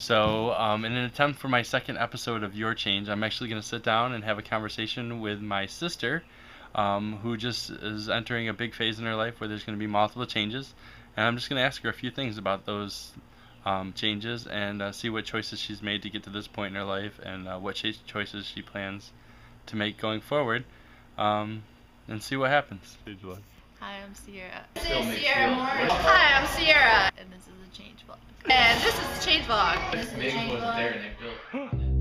So, in an attempt for my second episode of Your Change, I'm actually going to sit down and have a conversation with my sister, who just is entering a big phase in her life where there's going to be multiple changes. And I'm just going to ask her a few things about those changes and see what choices she's made to get to this point in her life and what choices she plans to make going forward, and see what happens. Hi, I'm Cieara. This is Cieara Moore. Hi, I'm Cieara. And this is the Change Vlog. And this is the Change Vlog. This is the Change Vlog.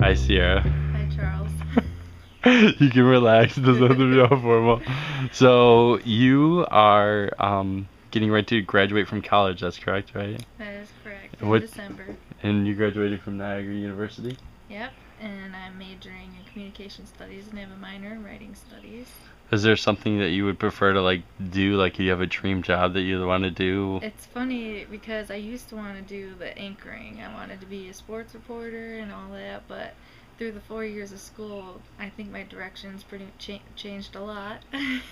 Hi, Cieara. Hi, Charles. You can relax. It doesn't have to be all formal. So you are getting ready to graduate from college. That's correct, right? That is correct. In December. And you graduated from Niagara University? Yep. And I'm majoring in communication studies and I have a minor in writing studies. Is there something that you would prefer to do? Like, you have a dream job that you want to do? It's funny because I used to want to do the anchoring. I wanted to be a sports reporter and all that, but through the 4 years of school, I think my direction's pretty changed a lot.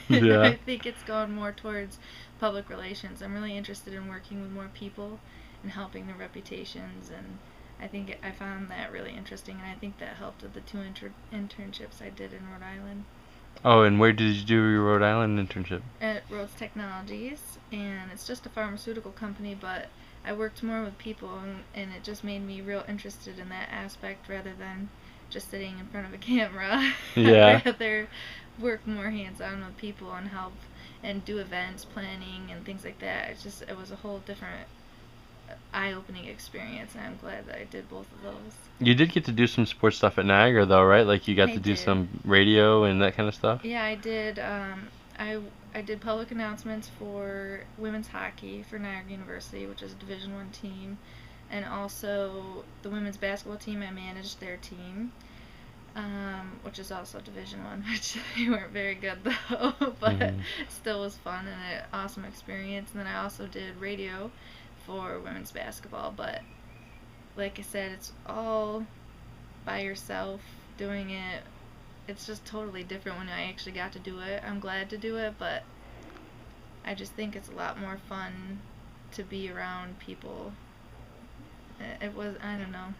Yeah. I think it's gone more towards public relations. I'm really interested in working with more people and helping their reputations, and I think I found that really interesting, and I think that helped with the two internships I did in Rhode Island. Oh, and where did you do your Rhode Island internship? At Rhodes Technologies, and it's just a pharmaceutical company, but I worked more with people, and it just made me real interested in that aspect rather than just sitting in front of a camera. Yeah. I'd rather work more hands-on with people and help and do events planning and things like that. It was a whole different eye-opening experience, and I'm glad that I did both of those. You did get to do some sports stuff at Niagara, though, right? Like, you got to do some radio and that kind of stuff? Yeah, I did. I did public announcements for women's hockey for Niagara University, which is a Division I team, and also the women's basketball team. I managed their team, which is also Division I, which they weren't very good though, but still was fun and an awesome experience. And then I also did radio for women's basketball, but like I said, it's all by yourself doing it. It's just totally different when I actually got to do it. I'm glad to do it, but I just think it's a lot more fun to be around people. It was, I don't know.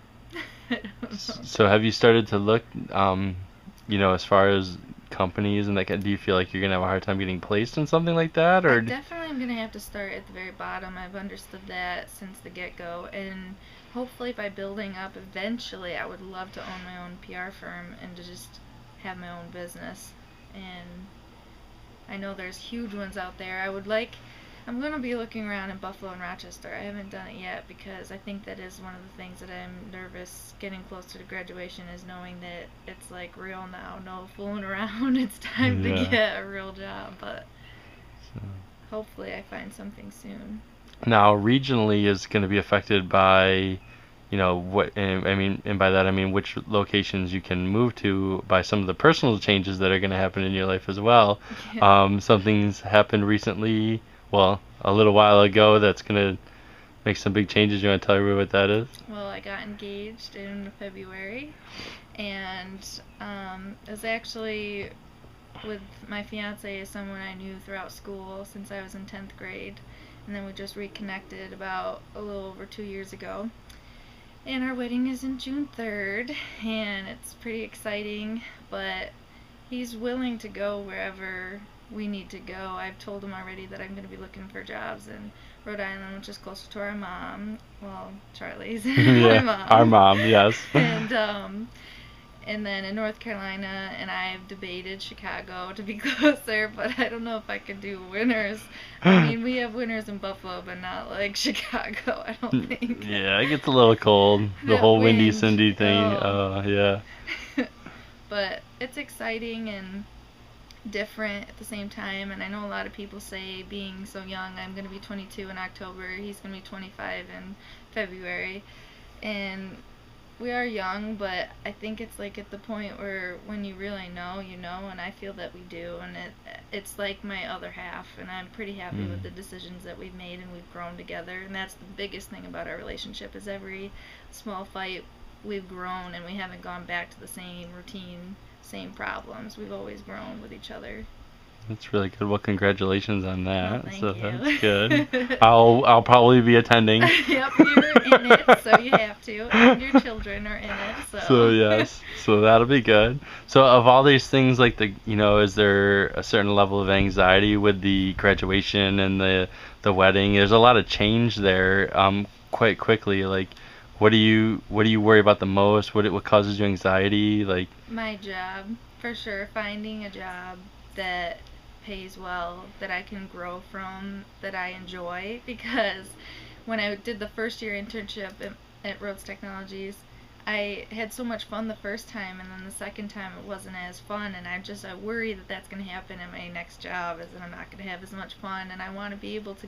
I don't know. So have you started to look, as far as companies and do you feel like you're gonna have a hard time getting placed in something like that, or? I definitely am gonna have to start at the very bottom. I've understood that since the get-go, and hopefully by building up eventually I would love to own my own PR firm and to just have my own business. And I know there's huge ones out there. I'm going to be looking around in Buffalo and Rochester. I haven't done it yet because I think that is one of the things that I'm nervous getting closer to graduation, is knowing that it's like real now, no fooling around. It's time to get a real job, but hopefully I find something soon. Now, regionally is going to be affected by, what, and by that I mean which locations you can move to, by some of the personal changes that are going to happen in your life as well. Yeah. Something's happened recently, well, a little while ago, that's going to make some big changes. You want to tell everybody what that is? Well, I got engaged in February, and it was actually with my fiance, someone I knew throughout school since I was in 10th grade, and then we just reconnected about a little over 2 years ago. And our wedding is in June 3rd, and it's pretty exciting, but he's willing to go wherever we need to go. I've told him already that I'm going to be looking for jobs in Rhode Island, which is closer to our mom. Well, Charlie's. Yeah, our mom, yes. And then in North Carolina, and I've debated Chicago to be closer, but I don't know if I could do winters. I mean, we have winters in Buffalo, but not like Chicago, I don't think. Yeah, it gets a little cold. The whole windy, cindy thing. Yeah. But it's exciting and different at the same time, and I know a lot of people say, being so young, I'm going to be 22 in October, he's going to be 25 in February, and we are young, but I think it's like at the point where when you really know, you know, and I feel that we do, and it's like my other half, and I'm pretty happy with the decisions that we've made, and we've grown together, and that's the biggest thing about our relationship is every small fight we've grown, and we haven't gone back to the same routine, same problems. We've always grown with each other. That's really good. Well, congratulations on that. Thank So you. that's good. I'll probably be attending. Yep, you're in it, so you have to, and your children are in it, so. So yes, so that'll be good. So of all these things, like is there a certain level of anxiety with the graduation and the wedding? There's a lot of change there, quite quickly. Like, what do you worry about the most? What causes you anxiety? Like, My job, for sure, finding a job that pays well, that I can grow from, that I enjoy, because when I did the first year internship at Rhodes Technologies, I had so much fun the first time, and then the second time it wasn't as fun, and I worry that that's going to happen at my next job, is that I'm not going to have as much fun, and I want to be able to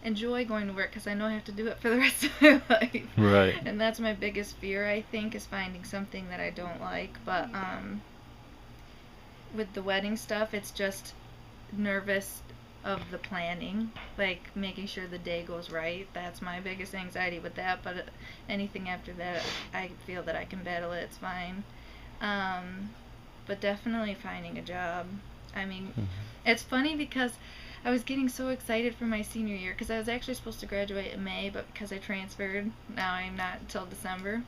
enjoy going to work because I know I have to do it for the rest of my life. right. And that's my biggest fear, I think, is finding something that I don't like. But with the wedding stuff, it's just nervous of the planning, like making sure the day goes right. That's my biggest anxiety with that. But anything after that, I feel that I can battle it. It's fine. But definitely finding a job. I mean, it's funny because I was getting so excited for my senior year because I was actually supposed to graduate in May, but because I transferred, now I'm not until December.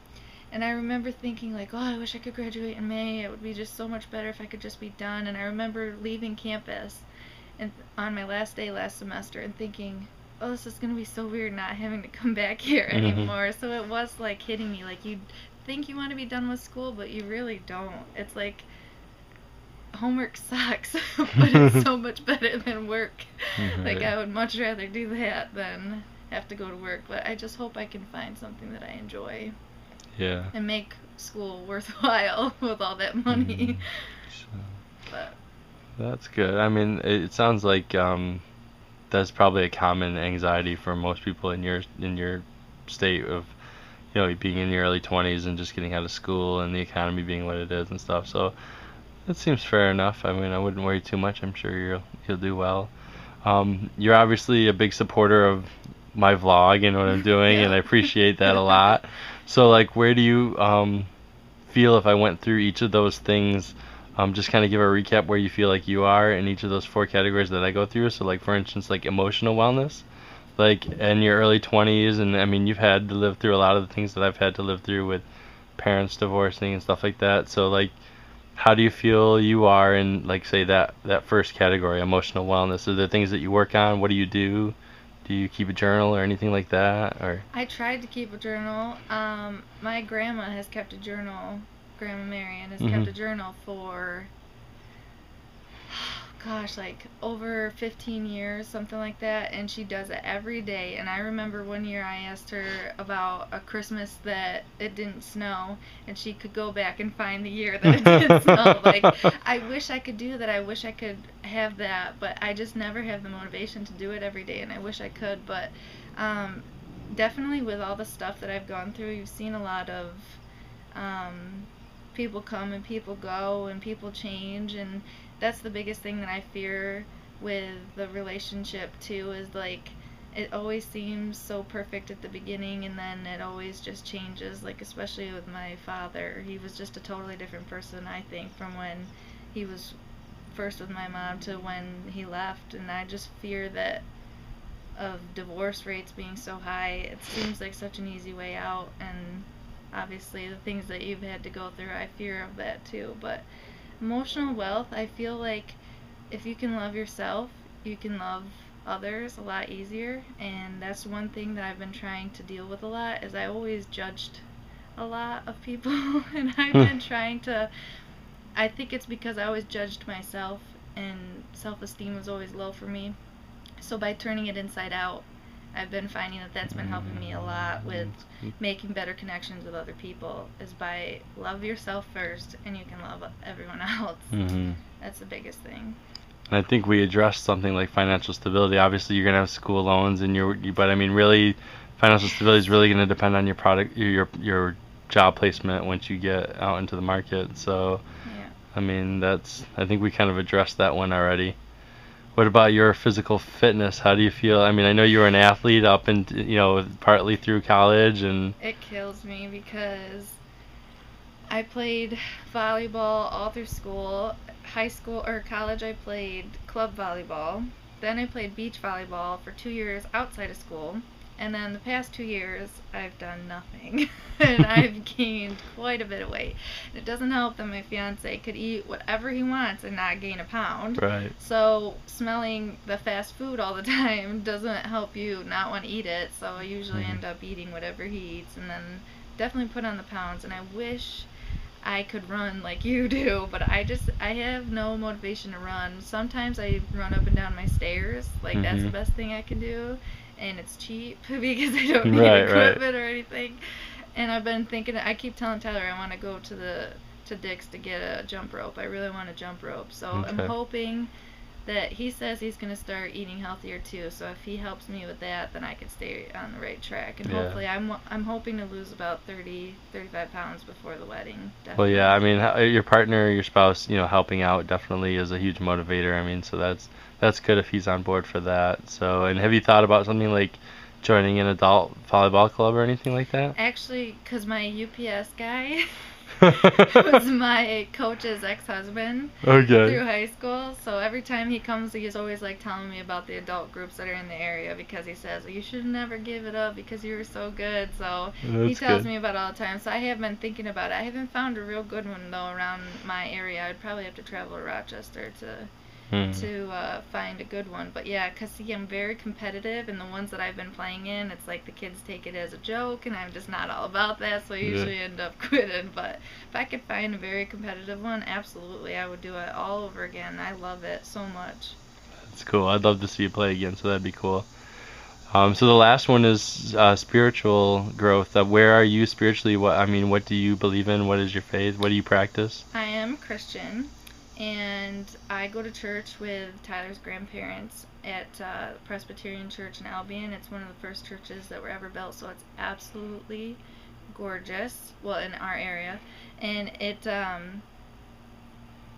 And I remember thinking like, oh, I wish I could graduate in May. It would be just so much better if I could just be done. And I remember leaving campus and on my last day last semester and thinking, oh, this is going to be so weird not having to come back here anymore. So it was like hitting me like you think you want to be done with school, but you really don't. It's like homework sucks, but it's so much better than work. Like I would much rather do that than have to go to work. But I just hope I can find something that I enjoy. Yeah. And make school worthwhile with all that money. But That's good. I mean, it sounds like that's probably a common anxiety for most people in your state of, being in your early 20s and just getting out of school and the economy being what it is and stuff. So that seems fair enough. I mean, I wouldn't worry too much. I'm sure you'll do well. You're obviously a big supporter of my vlog and what I'm doing, and I appreciate that a lot. So, like, where do you feel, if I went through each of those things, just kind of give a recap where you feel like you are in each of those 4 categories that I go through? So, like, for instance, like emotional wellness, like in your early 20s, and I mean, you've had to live through a lot of the things that I've had to live through with parents divorcing and stuff like that. So, like, how do you feel you are in, like, say that first category, emotional wellness? Are there things that you work on? What do you do? Do you keep a journal or anything like that? Or I tried to keep a journal. My grandma has kept a journal. Grandma Marion has kept a journal for, gosh, like over 15 years, something like that, and she does it every day. And I remember one year I asked her about a Christmas that it didn't snow, and she could go back and find the year that it didn't snow. Like, I wish I could do that. I wish I could have that, but I just never have the motivation to do it every day, and I wish I could. But definitely with all the stuff that I've gone through, you've seen a lot of people come and people go and people change, and that's the biggest thing that I fear with the relationship too, is like it always seems so perfect at the beginning and then it always just changes, like especially with my father. He was just a totally different person, I think, from when he was first with my mom to when he left, and I just fear that of divorce rates being so high, it seems like such an easy way out, and obviously the things that you've had to go through, I fear of that too. But emotional wealth, I feel like if you can love yourself, you can love others a lot easier, and that's one thing that I've been trying to deal with a lot, is I always judged a lot of people and I've been trying to, I think it's because I always judged myself and self-esteem was always low for me. So by turning it inside out, I've been finding that that's been helping me a lot with making better connections with other people, is by love yourself first and you can love everyone else. That's the biggest thing. And I think we addressed something like financial stability. Obviously, you're going to have school loans, and but I mean, really, financial stability is really going to depend on your job placement once you get out into the market. So, Yeah. I mean, I think we kind of addressed that one already. What about your physical fitness? How do you feel? I mean, I know you were an athlete up and, partly through college and. It kills me because I played volleyball all through school. High school or college, I played club volleyball. Then I played beach volleyball for 2 years outside of school. And then the past 2 years, I've done nothing. And I've gained quite a bit of weight. It doesn't help that my fiance could eat whatever he wants and not gain a pound. Right. So smelling the fast food all the time doesn't help you not want to eat it. So I usually end up eating whatever he eats and then definitely put on the pounds. And I wish I could run like you do, but I have no motivation to run. Sometimes I run up and down my stairs, like that's the best thing I can do, and it's cheap because I don't need equipment or anything. And I've been thinking, I keep telling Tyler I want to go to Dick's to get a jump rope. I really want a jump rope, so I'm hoping that he says he's going to start eating healthier too. So if he helps me with that, then I can stay on the right track. And hopefully, I'm hoping to lose about 35 pounds before the wedding. Definitely. Well, yeah, I mean, your partner, your spouse, helping out definitely is a huge motivator. I mean, so that's good if he's on board for that. So, and have you thought about something like joining an adult volleyball club or anything like that? Actually, because my UPS guy was my coach's ex-husband through high school. So every time he comes, he's always like telling me about the adult groups that are in the area because he says, you should never give it up because you were so good. So he tells me about it all the time. So I have been thinking about it. I haven't found a real good one though around my area. I'd probably have to travel to Rochester to find a good one. But yeah, because I'm very competitive, and the ones that I've been playing in, it's like the kids take it as a joke, and I'm just not all about that, so I usually end up quitting. But if I could find a very competitive one, absolutely, I would do it all over again. I love it so much. That's cool. I'd love to see you play again, so that'd be cool. So the last one is spiritual growth. Where are you spiritually? What do you believe in? What is your faith? What do you practice? I am Christian. And I go to church with Tyler's grandparents at Presbyterian Church in Albion. It's one of the first churches that were ever built, so it's absolutely gorgeous. Well, in our area, and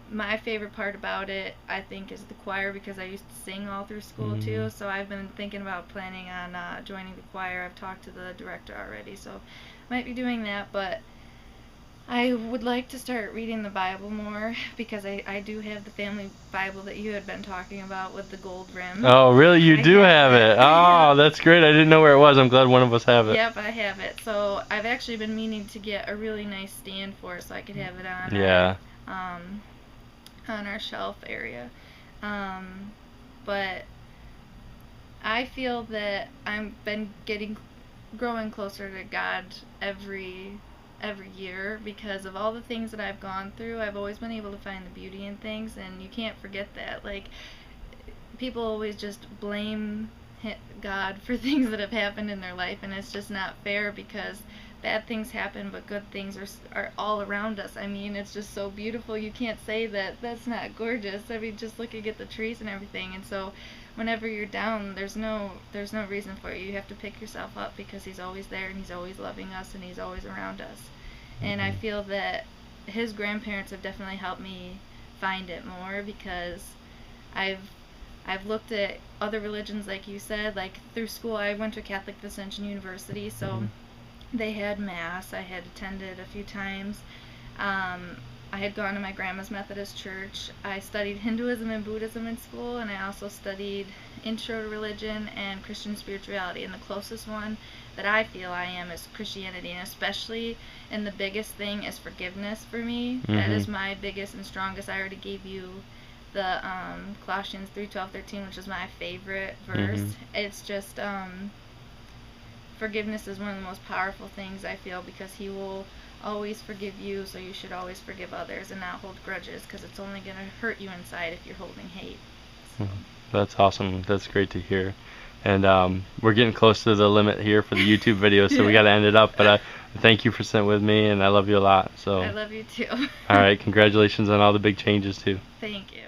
my favorite part about it, I think, is the choir because I used to sing all through school too. So I've been thinking about planning on joining the choir. I've talked to the director already, so might be doing that, but I would like to start reading the Bible more because I do have the family Bible that you had been talking about with the gold rim. Oh, really? You do have it? Oh, that's great. I didn't know where it was. I'm glad one of us have it. Yep, I have it. So I've actually been meaning to get a really nice stand for it so I could have it on on our shelf area. But I feel that I've been growing closer to God every year because of all the things that I've gone through. I've always been able to find the beauty in things, and you can't forget that. Like, people always just blame God for things that have happened in their life, and it's just not fair because bad things happen, but good things are all around us. I mean, it's just so beautiful. You can't say that that's not gorgeous. I mean, just looking at the trees and everything. And so whenever you're down, there's no reason for it. You have to pick yourself up because he's always there, and he's always loving us, and he's always around us. And I feel that his grandparents have definitely helped me find it more because I've looked at other religions, like you said. Like, through school, I went to Catholic Ascension University, so they had Mass. I had attended a few times. I had gone to my grandma's Methodist church. I studied Hinduism and Buddhism in school, and I also studied Intro to Religion and Christian Spirituality. And the closest one that I feel I am is Christianity, and especially, and the biggest thing is forgiveness for me. That is my biggest and strongest. I already gave you the Colossians 3:12-13, which is my favorite verse. It's just forgiveness is one of the most powerful things, I feel, because he will always forgive you, so you should always forgive others and not hold grudges, because it's only going to hurt you inside if you're holding hate. So. That's awesome. That's great to hear. And we're getting close to the limit here for the YouTube video, so we got to end it up. But thank you for sitting with me, and I love you a lot. So I love you too. All right, congratulations on all the big changes too. Thank you.